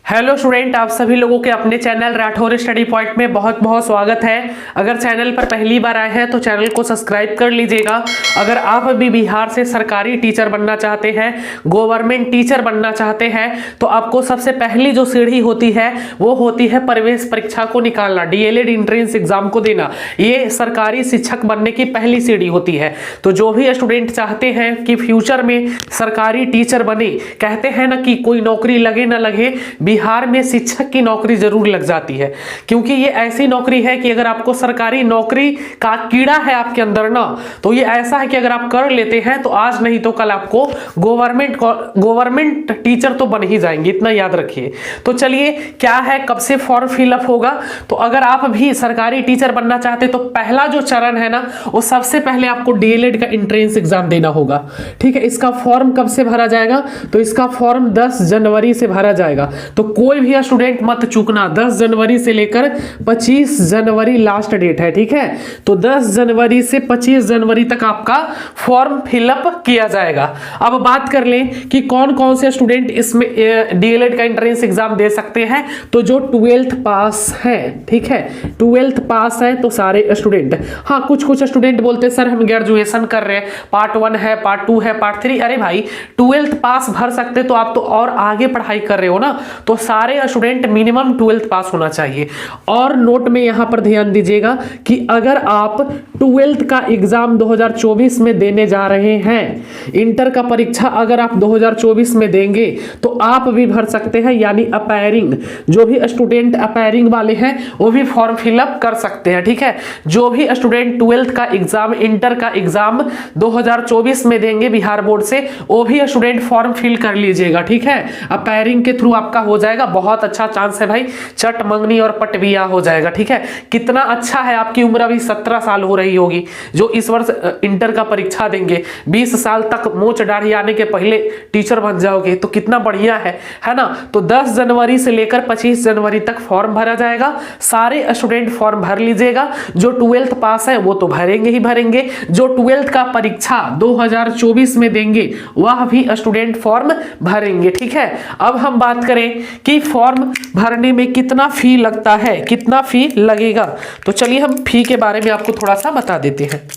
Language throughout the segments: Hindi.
हेलो स्टूडेंट, आप सभी लोगों के अपने चैनल राठौर स्टडी पॉइंट में बहुत बहुत स्वागत है। अगर चैनल पर पहली बार आए हैं तो चैनल को सब्सक्राइब कर लीजिएगा। अगर आप अभी बिहार से सरकारी टीचर बनना चाहते हैं, गवर्नमेंट टीचर बनना चाहते हैं, तो आपको सबसे पहली जो सीढ़ी होती है वो होती है प्रवेश परीक्षा को निकालना, डीएलएड एंट्रेंस एग्जाम को देना। ये सरकारी शिक्षक बनने की पहली सीढ़ी होती है। तो जो भी स्टूडेंट चाहते हैं कि फ्यूचर में सरकारी टीचर बने, कहते हैं ना कि कोई नौकरी लगे ना लगे, बिहार में शिक्षक की नौकरी जरूर लग जाती है, क्योंकि ये ऐसी नौकरी है कि अगर आपको सरकारी नौकरी का कीड़ा है आपके अंदर ना, तो ये ऐसा है कि अगर आप कर लेते हैं तो आज नहीं तो कल आपको गवर्नमेंट टीचर तो बन ही जाएंगे, इतना याद रखिए। तो चलिए, क्या है, कब से फॉर्म फिलअप होगा? तो अगर आप भी सरकारी टीचर बनना चाहते तो पहला जो चरण है ना, वो सबसे पहले आपको डीएलएड का एंट्रेंस एग्जाम देना होगा। ठीक है, इसका फॉर्म कब से भरा जाएगा? तो इसका फॉर्म 10 जनवरी से भरा जाएगा। तो कोई भी स्टूडेंट मत चूकना, 10 जनवरी से लेकर 25 जनवरी लास्ट डेट है। ठीक है, तो 10 जनवरी से 25 जनवरी तक आपका फॉर्म फिलअप किया जाएगा। अब बात कर लें कि कौन कौन से स्टूडेंट इसमें डीएलएड का एंट्रेंस एग्जाम दे सकते हैं। तो जो 12th पास है, ठीक है, 12th पास है तो सारे स्टूडेंट। हाँ, कुछ स्टूडेंट बोलते हैं सर हम ग्रेजुएशन कर रहे हैं, पार्ट 1 है, पार्ट 2 है, पार्ट 3। अरे भाई, 12th पास भर सकते तो आप तो और आगे पढ़ाई कर रहे हो ना, तो सारे स्टूडेंट मिनिमम 12th पास होना चाहिए। और नोट में यहां पर ध्यान दीजिएगा कि अगर आप 12th का एग्जाम 2024 में देने जा रहे हैं, इंटर का परीक्षा अगर आप 2024 में देंगे तो आप भी भर सकते हैं, यानी अपैरिंग, जो भी स्टूडेंट अपैरिंग वाले हैं वो भी फॉर्म फिलअप कर सकते हैं। ठीक है, जो भी स्टूडेंट 12th का एग्जाम, इंटर का एग्जाम 2024 में देंगे बिहार बोर्ड से, वो भी स्टूडेंट फॉर्म फिल कर लीजिएगा। ठीक है, अपैरिंग के थ्रू आपका हो जाएगा, बहुत अच्छा चांस है भाई, चट मंगनी और पट बिया हो जाएगा। ठीक है, कितना अच्छा है, आपकी उम्र अभी 17 साल हो रही होगी जो इस वर्ष इंटर का परीक्षा देंगे, 20 साल तक मोच दाढ़ी आने के पहले टीचर बन जाओगे, तो कितना बढ़िया है ना। तो 10 जनवरी से लेकर 25 जनवरी तक फॉर्म भरा जाएगा। सारे स्टूडेंट फॉर्म भर लीजिएगा। जो 12th पास है वो तो भरेंगे ही भरेंगे, जो 12th का परीक्षा 2024 में देंगे वह भी स्टूडेंट फॉर्म भरेंगे। ठीक है, अब हम बात करें कि फॉर्म भरने में कितना फी लगता है, कितना फी लगेगा। तो चलिए हम फी के बारे में आपको थोड़ा सा बता देते हैं।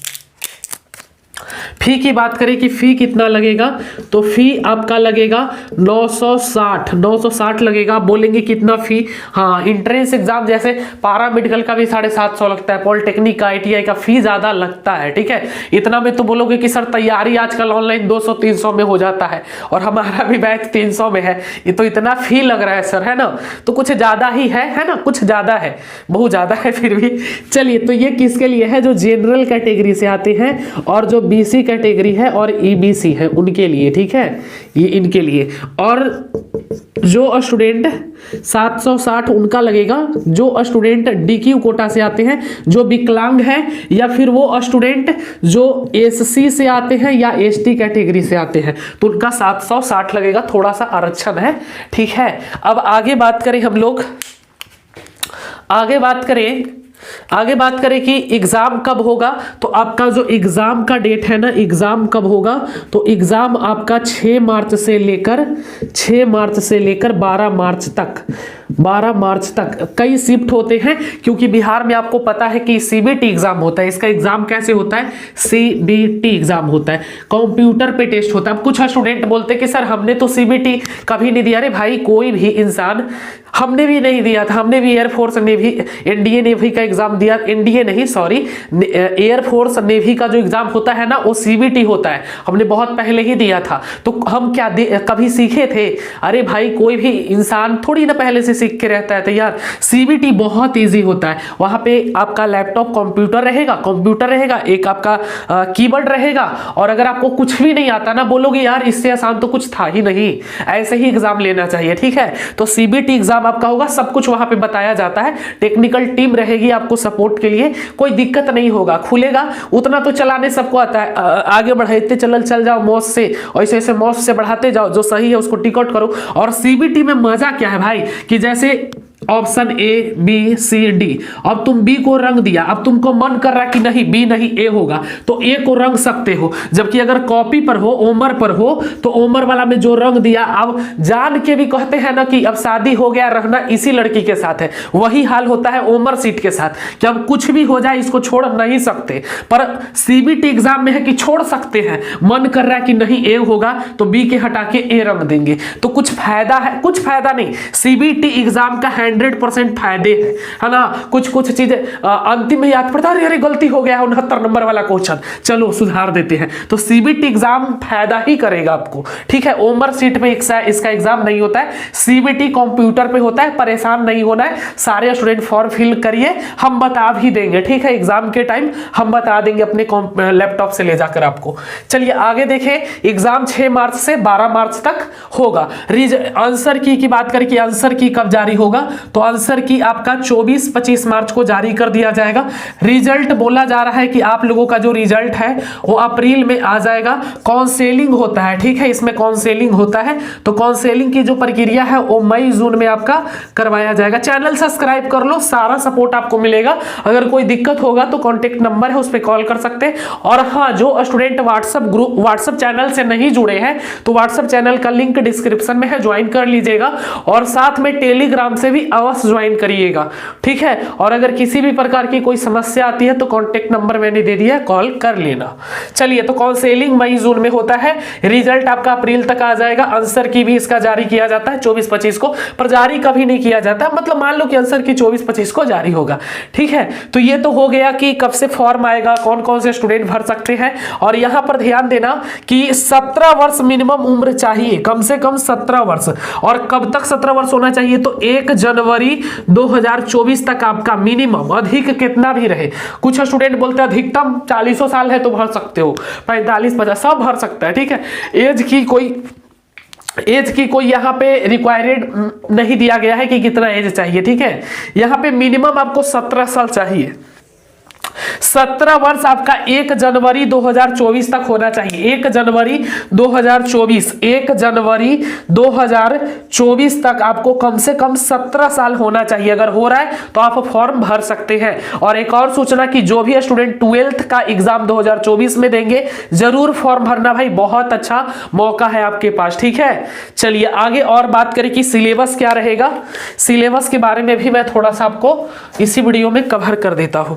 फी की बात करें कि फी कितना लगेगा, तो फी आपका लगेगा 960 लगेगा। बोलेंगे कितना फी? हाँ, एंट्रेंस एग्जाम जैसे पारा मेडिकल का भी 750 लगता है, पॉलिटेक्निक का, आईटीआई का फी ज्यादा लगता है। ठीक है, इतना में तो बोलोगे कि सर तैयारी आजकल ऑनलाइन 200-300 में हो जाता है और हमारा भी बैच 300 में है, ये तो इतना फी लग रहा है सर, है ना। तो कुछ ज्यादा ही है ना, कुछ ज्यादा है, बहुत ज्यादा है फिर भी। चलिए, तो ये किसके लिए है? जो जनरल कैटेगरी से आते हैं और जो बीसी कैटेगरी है और ईबीसी है उनके लिए। ठीक है, ये इनके लिए। और जो स्टूडेंट 760 उनका लगेगा, जो स्टूडेंट डीक्यू कोटा से आते हैं, जो विकलांग है, या फिर वो स्टूडेंट जो एससी से आते हैं या एसटी कैटेगरी से आते हैं, तो उनका 760 लगेगा, थोड़ा सा आरक्षण है। ठीक है, अब आगे बात करें हम लोग, आगे बात करें कि एग्जाम कब होगा। तो आपका जो एग्जाम का डेट है ना, एग्जाम कब होगा, तो एग्जाम आपका 6 मार्च से लेकर 12 मार्च तक कई शिफ्ट होते हैं, क्योंकि बिहार में आपको पता है कि सीबीटी एग्जाम होता है। इसका एग्जाम कैसे होता है? सीबीटी एग्जाम होता है, कंप्यूटर पे टेस्ट होता है। अब कुछ स्टूडेंट बोलते हैं कि सर हमने तो सीबीटी कभी नहीं दिया। अरे भाई, कोई भी इंसान, हमने भी नहीं दिया था, हमने भी एयरफोर्स नेवी, एनडीए नेवी का एग्जाम दिया, एनडीए नहीं सॉरी, एयरफोर्स नेवी का जो एग्जाम होता है ना वो सीबीटी होता है, हमने बहुत पहले ही दिया था। तो हम क्या कभी सीखे थे? अरे भाई, कोई भी इंसान थोड़ी ना पहले से सीख के रहता है तैयार। सीबीटी बहुत इजी होता है, वहां पे आपका लैपटॉप कंप्यूटर रहेगा, एक आपका कीबोर्ड रहेगा, और अगर आपको कुछ भी नहीं आता ना, बोलोगे यार इससे आसान तो कुछ था ही नहीं, ऐसे ही एग्जाम लेना चाहिए। ठीक है, तो सीबीटी एग्जाम आपका होगा, सब कुछ वहां पे बताया जाता है, टेक्निकल टीम रहेगी आपको सपोर्ट के लिए, कोई दिक्कत नहीं होगा। खुलेगा उतना तो चलाने सबको आता है, आगे बढ़ाते चल जाओ मौज से, ऐसे ऐसे मौज से बढ़ाते जाओ, जो सही है उसको टिकट करो। और सीबीटी में मजा क्या है भाई, कि जैसे option A B C D. अब तुम बी को रंग दिया, अब तुमको मन कर रहा कि नहीं बी नहीं ए होगा तो ए को रंग सकते हो, जबकि अगर कॉपी पर हो ओमर पर हो तो ओमर वाला में जो रंग दिया, अब जान के भी कहते हैं ना कि अब शादी हो गया रहना इसी लड़की के साथ है, वही हाल होता है ओमर सीट के साथ कि अब कुछ भी हो जाए इसको छोड़ नहीं सकते। पर सीबीटी एग्जाम में है कि छोड़ सकते हैं, मन कर रहा है कि नहीं ए होगा तो बी के हटा के ए रंग देंगे, तो कुछ फायदा है, कुछ फायदा नहीं। सीबीटी एग्जाम का 100% फायदे है ना, कुछ कुछ चीजें अंतिम में याद पड़ता है, अरे गलती हो गया 69 नंबर वाला क्वेश्चन, चलो सुधार देते हैं। तो सीबीटी एग्जाम फायदा ही करेगा आपको, ठीक है। ओमर सीट पे इसका एग्जाम नहीं होता है, सीबीटी कंप्यूटर पे होता है, परेशान नहीं होना है। सारे स्टूडेंट फॉर्म फिल करिए, हम बता भी देंगे, ठीक है। एग्जाम के टाइम हम बता देंगे अपने लैपटॉप से ले जाकर आपको। चलिए आगे देखें, एग्जाम 6 मार्च से 12 मार्च तक होगा। आंसर की बात करें कि आंसर की कब जारी होगा, तो आंसर की आपका 24-25 मार्च को जारी कर दिया जाएगा। रिजल्ट बोला जा रहा है कि आप लोगों का जो रिजल्ट है वो अप्रैल में आ जाएगा। काउंसलिंग होता है, ठीक है, इसमें काउंसलिंग होता है, तो काउंसलिंग की जो प्रक्रिया है वो मई जून में आपका करवाया जाएगा। चैनल सब्सक्राइब कर लो, सारा सपोर्ट आपको मिलेगा। अगर कोई दिक्कत होगा तो कॉन्टेक्ट नंबर है, उस पर कॉल कर सकते हैं। और हाँ, जो स्टूडेंट व्हाट्सएप चैनल से नहीं जुड़े हैं तो व्हाट्सएप चैनल का लिंक डिस्क्रिप्शन में है, ज्वाइन कर लीजिएगा। और साथ में टेलीग्राम से भी अवश्य ज्वाइन करिएगा, ठीक है। और अगर किसी भी प्रकार की कोई समस्या आती है तो कॉन्टेक्ट नंबर मैंने दे दिया है, कॉल कर लेना। चलिए, तो काउंसलिंग मई जून में होता है, रिजल्ट आपका अप्रैल तक आ जाएगा। आंसर की भी इसका जारी किया जाता है 24-25 को, पर जारी कभी नहीं किया जाता, मतलब मान लो कि आंसर की 24-25 को जारी होगा, ठीक है। तो ये तो हो गया कि कब से फॉर्म आएगा, कौन कौन से स्टूडेंट भर सकते हैं। और यहां पर ध्यान देना कि 17 वर्ष मिनिमम उम्र चाहिए, कम से कम 17 वर्ष। और कब तक 17 वर्ष होना चाहिए, तो 1 जनवरी 2024 तक आपका मिनिमम, अधिक कितना भी रहे। कुछ स्टूडेंट बोलते हैं अधिकतम 40 साल है तो भर सकते हो, 45-50 सब भर सकता है, ठीक है। एज की कोई यहाँ पे रिक्वायर्ड नहीं दिया गया है कि कितना एज चाहिए, ठीक है। यहाँ पे मिनिमम आपको 17 साल चाहिए। 17 वर्ष आपका 1 जनवरी 2024 तक होना चाहिए। 1 जनवरी 2024 तक आपको कम से कम 17 साल होना चाहिए। अगर हो रहा है तो आप फॉर्म भर सकते हैं। और एक और सूचना कि जो भी स्टूडेंट 12th का एग्जाम 2024 में देंगे, जरूर फॉर्म भरना भाई, बहुत अच्छा मौका है आपके पास, ठीक है। चलिए आगे और बात करें कि सिलेबस क्या रहेगा। सिलेबस के बारे में भी मैं थोड़ा सा आपको इसी वीडियो में कवर कर देता हूं।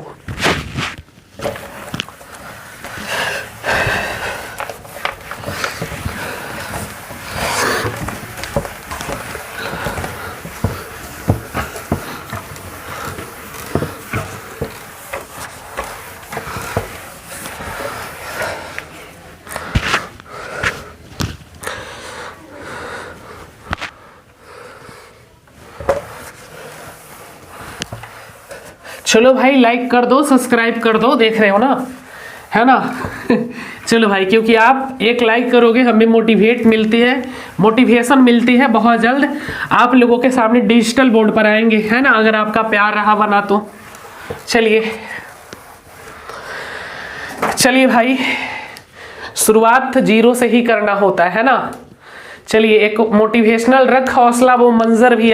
चलो भाई, लाइक कर दो, सब्सक्राइब कर दो, देख रहे हो ना, है ना। चलो भाई, क्योंकि आप एक लाइक करोगे हमें मोटिवेशन मिलती है। बहुत जल्द आप लोगों के सामने डिजिटल बोर्ड पर आएंगे, है ना, अगर आपका प्यार रहा बना तो। चलिए भाई, शुरुआत 0 से ही करना होता है ना। चलिए, एक मोटिवेशनल रख हौसला वो मंजर भी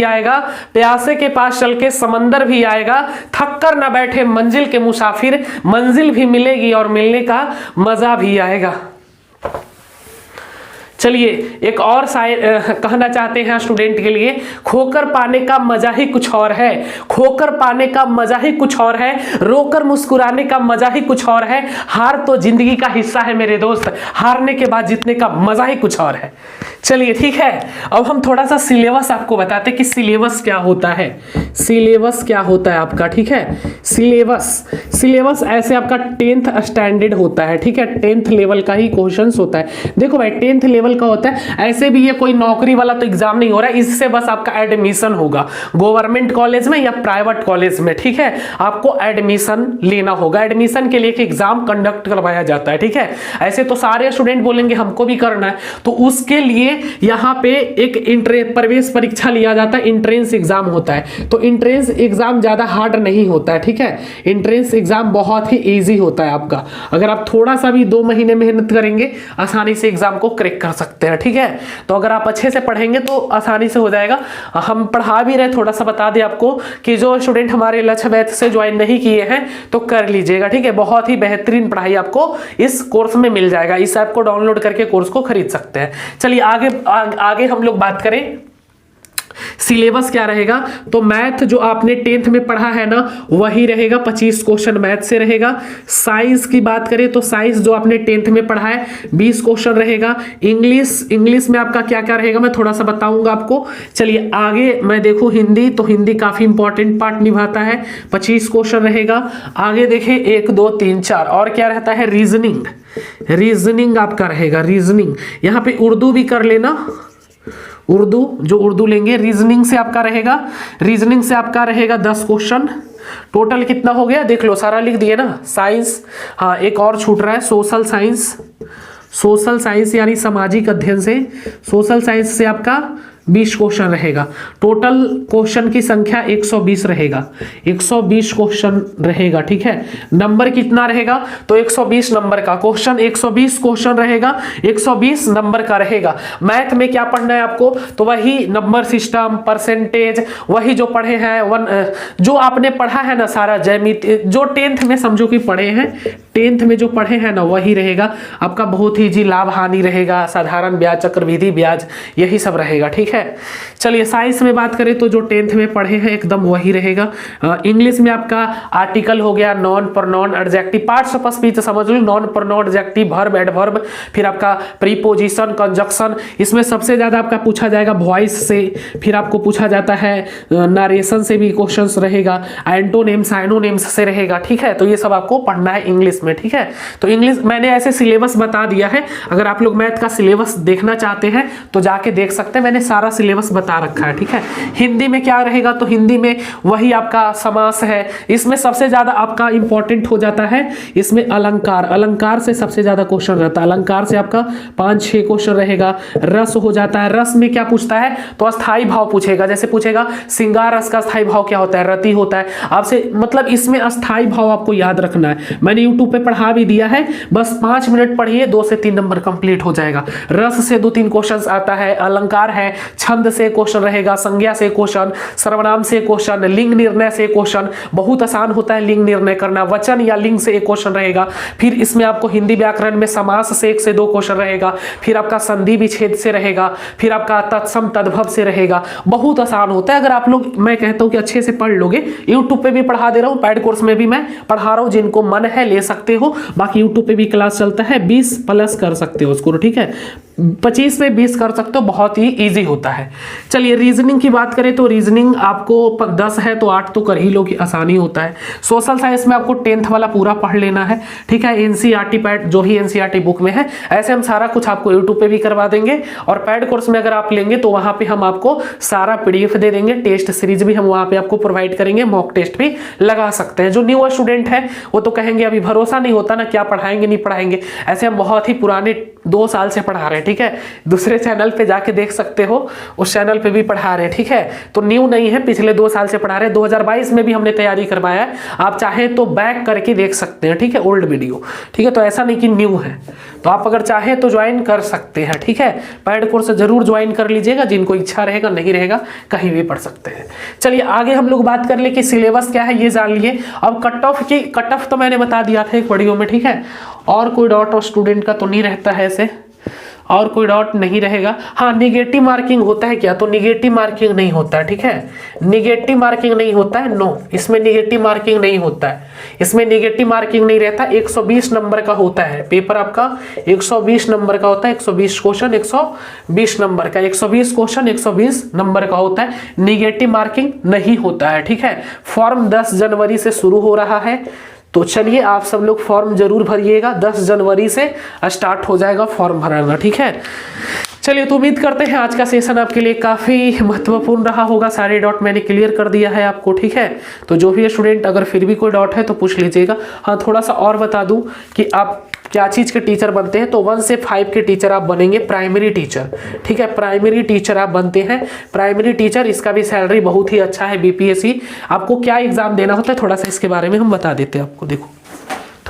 आएगा, प्यासे के पास चल के समंदर भी आएगा, थक कर ना बैठे मंजिल के मुसाफिर, मंजिल भी मिलेगी और मिलने का मजा भी आएगा। चलिए, एक और शायर कहना चाहते हैं स्टूडेंट के लिए, खोकर पाने का मजा ही कुछ और है, रोकर मुस्कुराने का मजा ही कुछ और है, हार तो जिंदगी का हिस्सा है मेरे दोस्त, हारने के बाद जीतने का मजा ही कुछ और है। चलिए ठीक है, अब हम थोड़ा सा सिलेबस आपको बताते हैं कि सिलेबस क्या होता है, आपका, ठीक है। सिलेबस ऐसे आपका 10th स्टैंडर्ड होता है, ठीक है, 10th लेवल का ही क्वेश्चंस होता है। देखो भाई, 10th लेवल का होता है, ऐसे भी ये कोई नौकरी वाला तो एग्जाम नहीं हो रहा है, इससे बस आपका एडमिशन होगा गवर्नमेंट कॉलेज में या प्राइवेट कॉलेज में, ठीक है। आपको एडमिशन लेना होगा, एडमिशन के लिए एक एग्जाम कंडक्ट करवाया जाता है, ठीक है। ऐसे तो सारे स्टूडेंट बोलेंगे हमको भी करना है, तो उसके लिए यहाँ पे एक प्रवेश परीक्षा लिया जाता है, इंट्रेंस एग्जाम होता है। तो इंट्रेंस एग्जाम ज्यादा हार्ड नहीं होता है, ठीक है। इंट्रेंस एग्जाम बहुत ही इजी होता है आपका, अगर आप थोड़ा सा भी 2 महीने मेहनत करेंगे आसानी से एग्जाम को क्रैक कर सकते हैं, ठीक है। तो अगर आप अच्छे से पढ़ेंगे तो आसानी से हो जाएगा। हम पढ़ा भी रहे, थोड़ा सा बता दें आपको कि जो स्टूडेंट हमारे लक्ष्य बैच से ज्वाइन नहीं किए हैं तो कर लीजिएगा, ठीक है। बहुत ही बेहतरीन पढ़ाई आपको इस कोर्स में मिल जाएगा। इस ऐप को डाउनलोड करके कोर्स को खरीद सकते हैं। चलिए आगे हम लोग बात करें सिलेबस क्या रहेगा। तो मैथ जो आपने 10th में पढ़ा है ना वही रहेगा, 25 क्वेश्चन मैथ से रहेगा। साइंस की बात करें तो साइंस जो आपने 10th में पढ़ा है 20 क्वेश्चन रहेगा। इंग्लिश में आपका क्या क्या रहेगा मैं थोड़ा सा बताऊंगा आपको। चलिए आगे मैं देखूं हिंदी, तो हिंदी काफी इंपॉर्टेंट पार्ट निभाता है, 25 क्वेश्चन रहेगा। आगे देखें 1 2 3 4 और क्या रहता है, रीजनिंग आपका रहेगा। रीजनिंग यहाँ पे उर्दू भी कर लेना, उर्दू लेंगे। रीजनिंग से आपका रहेगा 10 क्वेश्चन। टोटल कितना हो गया देख लो, सारा लिख दिए ना। साइंस, हाँ एक और छूट रहा है, सोशल साइंस यानी सामाजिक अध्ययन से, सोशल साइंस से आपका 20 क्वेश्चन रहेगा। टोटल क्वेश्चन की संख्या 120 रहेगा, 120 क्वेश्चन रहेगा, ठीक है। नंबर कितना रहेगा तो 120 नंबर का क्वेश्चन, 120 क्वेश्चन रहेगा, 120 नंबर का रहेगा। मैथ में क्या पढ़ना है आपको, तो वही नंबर सिस्टम, परसेंटेज, वही जो पढ़े हैं जो आपने पढ़ा है ना सारा ज्यामिति, जो 10th में समझो कि पढ़े हैं, 10th में जो पढ़े हैं ना वही रहेगा आपका। बहुत ही जी लाभ हानि रहेगा, साधारण ब्याज, चक्रवृद्धि ब्याज, यही सब रहेगा, ठीक है। चलिए साइंस में बात करें तो जो 10th में पढ़े हैं एकदम वही रहेगा। इंग्लिश में आपका आर्टिकल हो गया, noun pronoun adjective, parts of speech समझ लो, noun pronoun adjective, verb, adverb, फिर आपका प्रीपोजिशन, कंजक्शन। इसमें सबसे ज्यादा आपका पूछा जाएगा वॉइस से, फिर आपको पूछा जाता है नरेशन से भी क्वेश्चंस रहेगा, एंटोनिम्स, साइनोनिम्स से रहेगा, ठीक है। तो ये सब आपको पढ़ना है इंग्लिश में, ठीक है। तो इंग्लिश मैंने ऐसे सिलेबस बता दिया है, अगर आप लोग मैथ का सिलेबस देखना चाहते हैं तो जाके देख सकते हैं, मैंने सारा सिलेबस बता रखा है, ठीक है। हिंदी में क्या रहेगा तो हिंदी में वही आपका समास है। इसमें सबसे ज्यादा आपका इंपॉर्टेंट हो जाता है इसमें अलंकार से सबसे ज्यादा क्वेश्चन रहता है। अलंकार से आपका 5-6 क्वेश्चन रहेगा। रस हो जाता है, रस में क्या पूछता है तो अस्थाई भाव पूछेगा, जैसे पूछेगा श्रृंगार रस का अस्थाई भाव क्या होता है, रति होता है आपसे, मतलब इसमें अस्थाई भाव आपको याद रखना है। मैंने यूट्यूब पे पढ़ा भी दिया है, बस 5 मिनट पढ़िए, 2 से 3 नंबर कंप्लीट हो जाएगा। रस से 2-3 क्वेश्चन आता है, अलंकार है, छंद से क्वेश्चन रहेगा, संज्ञा से क्वेश्चन, सर्वनाम से क्वेश्चन, लिंग निर्णय से क्वेश्चन, बहुत आसान होता है लिंग निर्णय करना, वचन या लिंग से एक क्वेश्चन रहेगा। फिर इसमें आपको हिंदी व्याकरण में समास से 1 से 2 क्वेश्चन रहेगा, फिर आपका संधि विच्छेद से रहेगा, फिर आपका तत्सम तद्भव से रहेगा। बहुत आसान होता है, अगर आप लोग, मैं कहता हूं कि अच्छे से पढ़ लोगे। यूट्यूब पे भी पढ़ा दे रहा हूं, पेड कोर्स में भी मैं पढ़ा रहा हूं, जिनको मन है ले सकते हो, बाकी यूट्यूब पे भी क्लास चलता है, 20+ कर सकते हो उसको, ठीक है। 25 में 20 कर सकते हो, बहुत ही ईजी होता है। चलिए रीजनिंग की बात करें तो रीजनिंग आपको 10 है तो 8 तो कर ही लो, कि आसानी होता है। सोशल साइंस में आपको 10th वाला पूरा पढ़ लेना है, ठीक है। एनसीईआरटी पैड जो भी एनसीईआरटी बुक में है, ऐसे हम सारा कुछ आपको यूट्यूब पे भी करवा देंगे, और पैड कोर्स में अगर आप लेंगे तो वहां पे हम आपको सारा PDF दे देंगे, टेस्ट सीरीज भी हम वहां पे आपको प्रोवाइड करेंगे, मॉक टेस्ट भी लगा सकते हैं। जो न्यू स्टूडेंट है वो तो कहेंगे अभी भरोसा नहीं होता ना, क्या पढ़ाएंगे नहीं पढ़ाएंगे, ऐसे हम बहुत ही पुराने 2 साल से पढ़ा रहे हैं, ठीक है। दूसरे चैनल पे जाके देख सकते हो, उस चैनल पे भी पढ़ा रहे हैं, ठीक है। तो न्यू नहीं है, पिछले 2 साल से पढ़ा रहे हैं, 2022 में भी हमने तैयारी करवाया है, आप चाहे तो बैक करके देख सकते हैं, ठीक है, ओल्ड वीडियो, ठीक है। तो ऐसा नहीं कि न्यू है, तो आप अगर चाहे तो ज्वाइन कर सकते हैं, ठीक है। पैड कोर्स जरूर ज्वाइन कर लीजिएगा, जिनको इच्छा रहेगा, नहीं रहेगा कहीं भी पढ़ सकते हैं। चलिए आगे हम लोग बात कर ले कि सिलेबस क्या है ये जान लिए। अब कट ऑफ तो मैंने बता दिया था एक वीडियो में, ठीक है। और कोई डाउट और स्टूडेंट का तो नहीं रहता है ऐसे, और कोई डाउट नहीं रहेगा। हाँ निगेटिव मार्किंग होता है क्या, तो निगेटिव मार्किंग नहीं होता है, ठीक है। निगेटिव मार्किंग नहीं होता है, नो, इसमें निगेटिव मार्किंग नहीं होता है, इसमें निगेटिव मार्किंग नहीं रहता। 120 नंबर का होता है पेपर आपका, 120 नंबर का होता है, 120 क्वेश्चन 120 नंबर का, 120 क्वेश्चन 120 नंबर का होता है, निगेटिव मार्किंग नहीं होता है, ठीक है। फॉर्म 10 जनवरी से शुरू हो रहा है, तो चलिए आप सब लोग फॉर्म जरूर भरिएगा, 10 जनवरी से स्टार्ट हो जाएगा फॉर्म भरना, ठीक है। चलिए तो उम्मीद करते हैं आज का सेशन आपके लिए काफ़ी महत्वपूर्ण रहा होगा, सारे डाउट मैंने क्लियर कर दिया है आपको, ठीक है। तो जो भी स्टूडेंट अगर फिर भी कोई डाउट है तो पूछ लीजिएगा। हाँ थोड़ा सा और बता दूं कि आप क्या चीज़ के टीचर बनते हैं, तो 1 से 5 के टीचर आप बनेंगे, प्राइमरी टीचर, ठीक है। प्राइमरी टीचर आप बनते हैं, प्राइमरी टीचर, इसका भी सैलरी बहुत ही अच्छा है। BPSC आपको क्या एग्जाम देना होता है थोड़ा सा इसके बारे में हम बता देते हैं आपको, देखो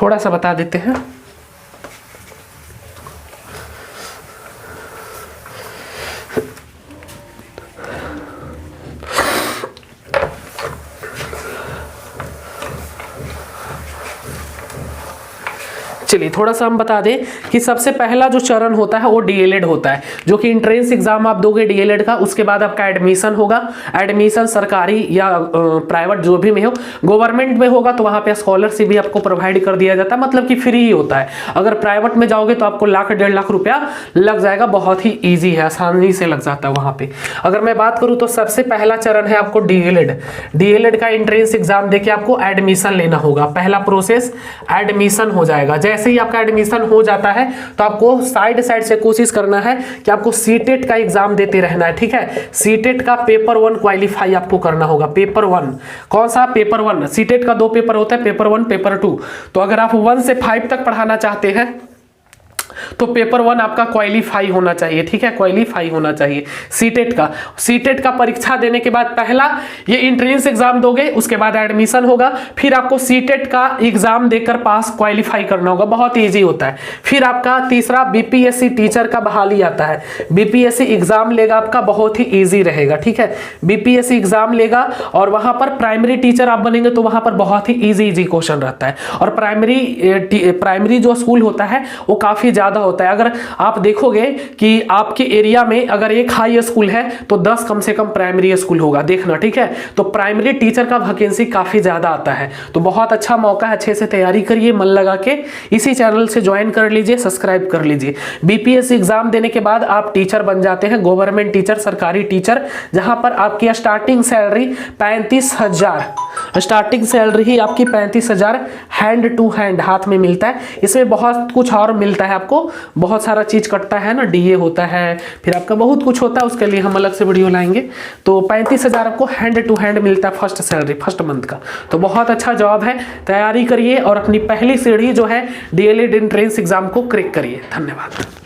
थोड़ा सा बता देते हैं। चलिए थोड़ा सा हम बता दें कि सबसे पहला जो चरण होता है वो डीएलएड होता है, जो कि इंट्रेंस एग्जाम आप दोगे डीएलएड का। उसके बाद आपका एडमिशन होगा। एडमिशन सरकारी या प्राइवेट जो भी में हो, गवर्नमेंट में होगा तो वहाँ पे स्कॉलरशिप भी आपको प्रोवाइड कर दिया जाता है, मतलब कि फ्री ही होता है। अगर प्राइवेट में जाओगे तो आपको लाख 1.5 लाख रुपया लग जाएगा, बहुत ही ईजी है, आसानी से लग जाता है वहाँ पे। अगर मैं बात करूँ तो सबसे पहला चरण है आपको डीएलएड। डीएलएड का इंट्रेंस एग्जाम देके आपको एडमिशन लेना होगा। पहला प्रोसेस एडमिशन हो जाएगा। जैसे ही आपका एडमिशन हो जाता है तो आपको साइड से कोशिश करना है कि आपको सीटेट का एग्जाम देते रहना है, ठीक है। सीटेट का पेपर 1 क्वालिफाई आपको करना होगा। पेपर 1 कौन सा? पेपर 1। सीटेट का 2 पेपर होता है, पेपर 1 पेपर 2। तो अगर आप 1 से 5 तक पढ़ाना चाहते हैं तो पेपर 1 आपका क्वालिफाई होना चाहिए, ठीक है, क्वालिफाई होना चाहिए सीटेट का परीक्षा देने के बाद पहला ये इंट्रेंस एग्जाम दोगे, उसके बाद एडमिशन होगा, फिर आपको सीटेट का एग्जाम देकर पास क्वालिफाई करना होगा, बहुत इजी होता है। फिर आपका तीसरा बीपीएससी टीचर का बहाली आता है। बीपीएससी एग्जाम लेगा आपका, बहुत ही ईजी रहेगा, ठीक है। बीपीएससी एग्जाम लेगा और वहां पर प्राइमरी टीचर आप बनेंगे तो वहां पर बहुत ही इजी क्वेश्चन रहता है। और प्राइमरी जो स्कूल होता है वो काफी ज्यादा होता है। अगर आप देखोगे कि आपके एरिया में अगर एक हाई स्कूल है तो 10 कम से कम प्राइमरी स्कूल होगा, देखना, ठीक है। तो प्राइमरी टीचर का वैकेंसी काफी ज्यादा आता है, तो बहुत अच्छा मौका है। अच्छे से तैयारी करिए, मन लगा के इसी चैनल से ज्वाइन कर लीजिए, सब्सक्राइब कर लीजिए। बीपीएससी एग्जाम देने के बाद आप टीचर बन जाते हैं, गवर्नमेंट टीचर, सरकारी टीचर, जहां पर आपकी स्टार्टिंग सैलरी 35,000, स्टार्टिंग सैलरी ही आपकी 35,000 हैंड टू हैंड, हाथ में मिलता है। इसमें बहुत कुछ और मिलता है आपको, बहुत सारा चीज कटता है ना, डीए होता है, फिर आपका बहुत कुछ होता है, उसके लिए हम अलग से वीडियो लाएंगे। तो 35,000 आपको हैंड टू हैंड मिलता है फर्स्ट सैलरी, फर्स्ट मंथ का। तो बहुत अच्छा जॉब है, तैयारी करिए और अपनी पहली सीढ़ी जो है डीएलएड एंट्रेंस एग्जाम को क्रैक करिए। धन्यवाद।